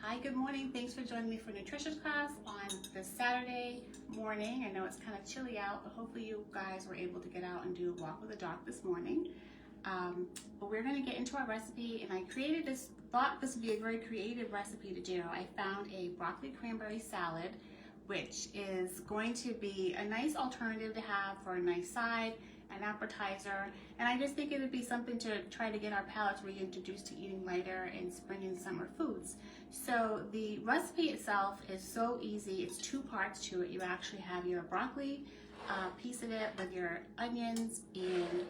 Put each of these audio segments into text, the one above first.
Hi, good morning. Thanks for joining me for nutrition class on this Saturday morning. I know it's kind of chilly out, but hopefully you guys were able to get out and do a walk with the dog this morning. But we're going to get into our recipe, and I created this, thought this would be a very creative recipe to do. I found a broccoli cranberry salad, which is going to be a nice alternative to have for a nice side, an appetizer, and I just think it would be something to try to get our palates reintroduced to eating lighter in spring and summer foods. So the recipe itself is so easy. It's two parts to it. You actually have your broccoli piece of it with your onions and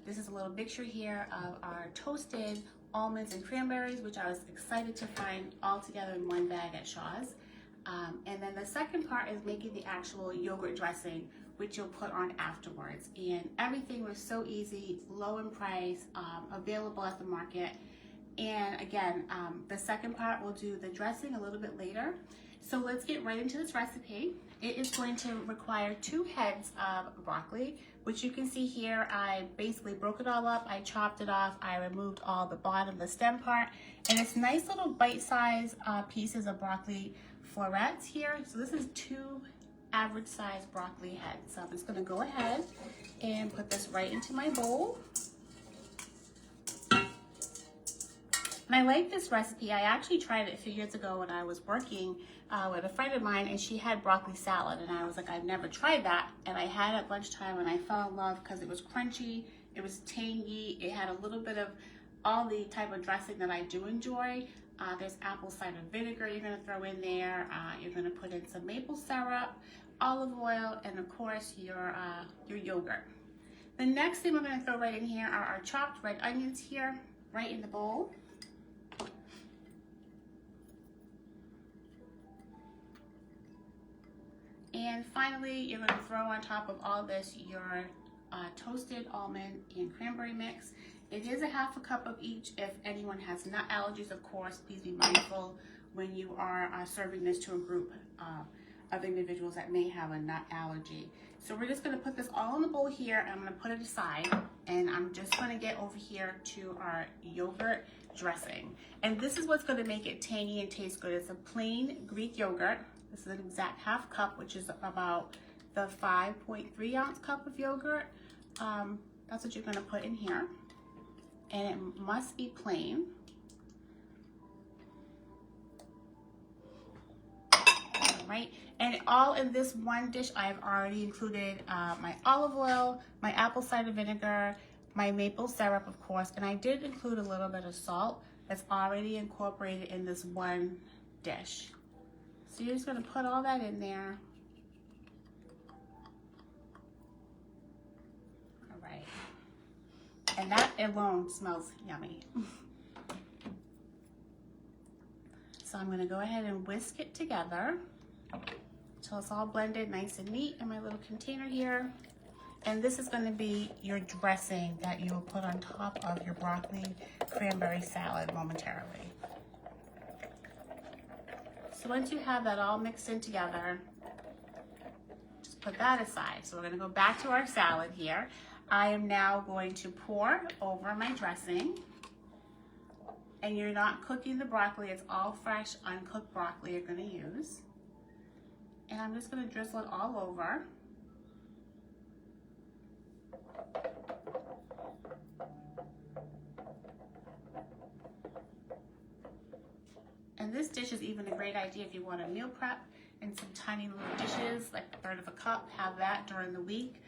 this is a little mixture here of our toasted almonds and cranberries, which I was excited to find all together in one bag at Shaw's. And then the second part is making the actual yogurt dressing, which you'll put on afterwards. And everything was so easy, low in price, available at the market. And again, the second part, we'll do the dressing a little bit later. So let's get right into this recipe. It is going to require 2 heads of broccoli, which you can see here. I basically broke it all up. I chopped it off. I removed all the bottom, the stem part, and it's nice little bite-sized pieces of broccoli florets here. So this is 2 average sized broccoli heads. So I'm just gonna go ahead and put this right into my bowl. And I like this recipe. I actually tried it a few years ago when I was working with a friend of mine, and she had broccoli salad, and I was like, I've never tried that. And I had it at lunchtime, and I fell in love because it was crunchy, it was tangy, it had a little bit of all the type of dressing that I do enjoy. There's apple cider vinegar you're gonna throw in there. You're gonna put in some maple syrup, olive oil, and of course your yogurt. The next thing we're gonna throw right in here are our chopped red onions here, right in the bowl. And finally, you're gonna throw on top of all this your toasted almond and cranberry mix. It is a half a cup of each. If anyone has nut allergies, of course, please be mindful when you are serving this to a group of individuals that may have a nut allergy. So we're just gonna put this all in the bowl here, and I'm gonna put it aside, and I'm just gonna get over here to our yogurt dressing. And this is what's gonna make it tangy and taste good. It's a plain Greek yogurt. This is an exact half cup, which is about the 5.3 ounce cup of yogurt. That's what you're gonna put in here. And it must be plain. All right, and all in this one dish, I've already included my olive oil, my apple cider vinegar, my maple syrup, of course, and I did include a little bit of salt that's already incorporated in this one dish. So you're just gonna put all that in there. All right. And that alone smells yummy. So I'm gonna go ahead and whisk it together until it's all blended nice and neat in my little container here. And this is gonna be your dressing that you will put on top of your broccoli cranberry salad momentarily. So once you have that all mixed in together, just put that aside. So we're gonna go back to our salad here. I am now going to pour over my dressing. And you're not cooking the broccoli, it's all fresh, uncooked broccoli you're gonna use. And I'm just gonna drizzle it all over. And this dish is even a great idea if you want to meal prep in some tiny little dishes, like 1/3 of a cup, have that during the week.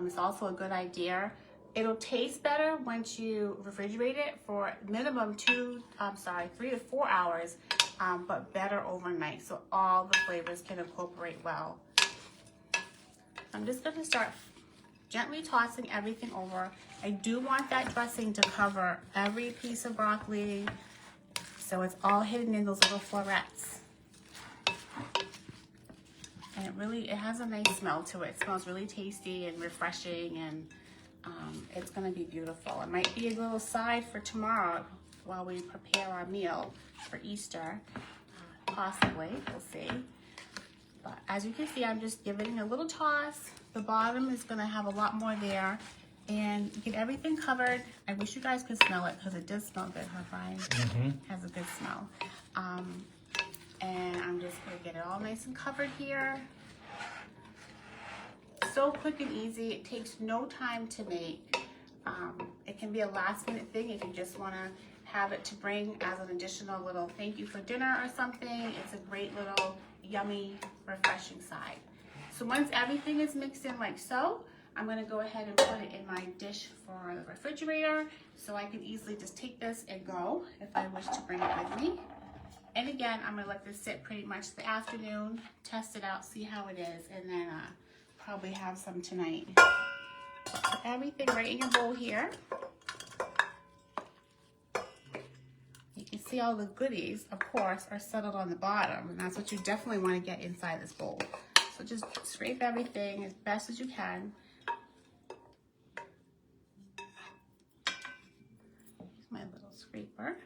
It's also a good idea. It'll taste better once you refrigerate it for minimum 3 to 4 hours, but better overnight, so all the flavors can incorporate well. I'm just gonna start gently tossing everything over. I do want that dressing to cover every piece of broccoli, so it's all hidden in those little florets. And it has a nice smell to it. It smells really tasty and refreshing, and it's gonna be beautiful. It might be a little side for tomorrow while we prepare our meal for Easter, possibly, we'll see. But as you can see, I'm just giving it a little toss. The bottom is gonna have a lot more there. And get everything covered. I wish you guys could smell it because it does smell good, huh, Brian? Mm-hmm. Has a good smell. And I'm just gonna get it all nice and covered here. So quick and easy. It takes no time to make. It can be a last minute thing if you just wanna have it to bring as an additional little thank you for dinner or something. It's a great little yummy, refreshing side. So once everything is mixed in like so, I'm gonna go ahead and put it in my dish for the refrigerator so I can easily just take this and go if I wish to bring it with me. And again, I'm gonna let this sit pretty much the afternoon, test it out, see how it is, and then probably have some tonight. Put everything right in your bowl here. You can see all the goodies, of course, are settled on the bottom, and that's what you definitely want to get inside this bowl. So just scrape everything as best as you can. Here's my little scraper.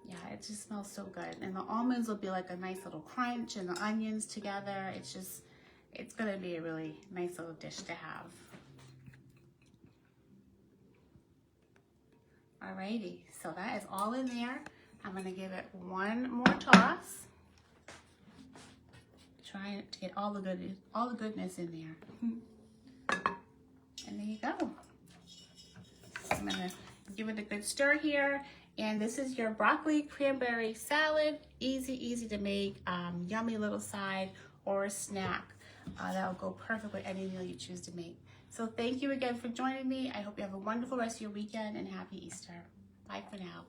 Yeah, it just smells so good. And the almonds will be like a nice little crunch, and the onions together. It's gonna be a really nice little dish to have. Alrighty, so that is all in there. I'm gonna give it one more toss. Trying to get all the goodness in there. And there you go. I'm gonna give it a good stir here. And this is your broccoli cranberry salad. Easy to make, yummy little side or a snack. That'll go perfect with any meal you choose to make. So thank you again for joining me. I hope you have a wonderful rest of your weekend and happy Easter. Bye for now.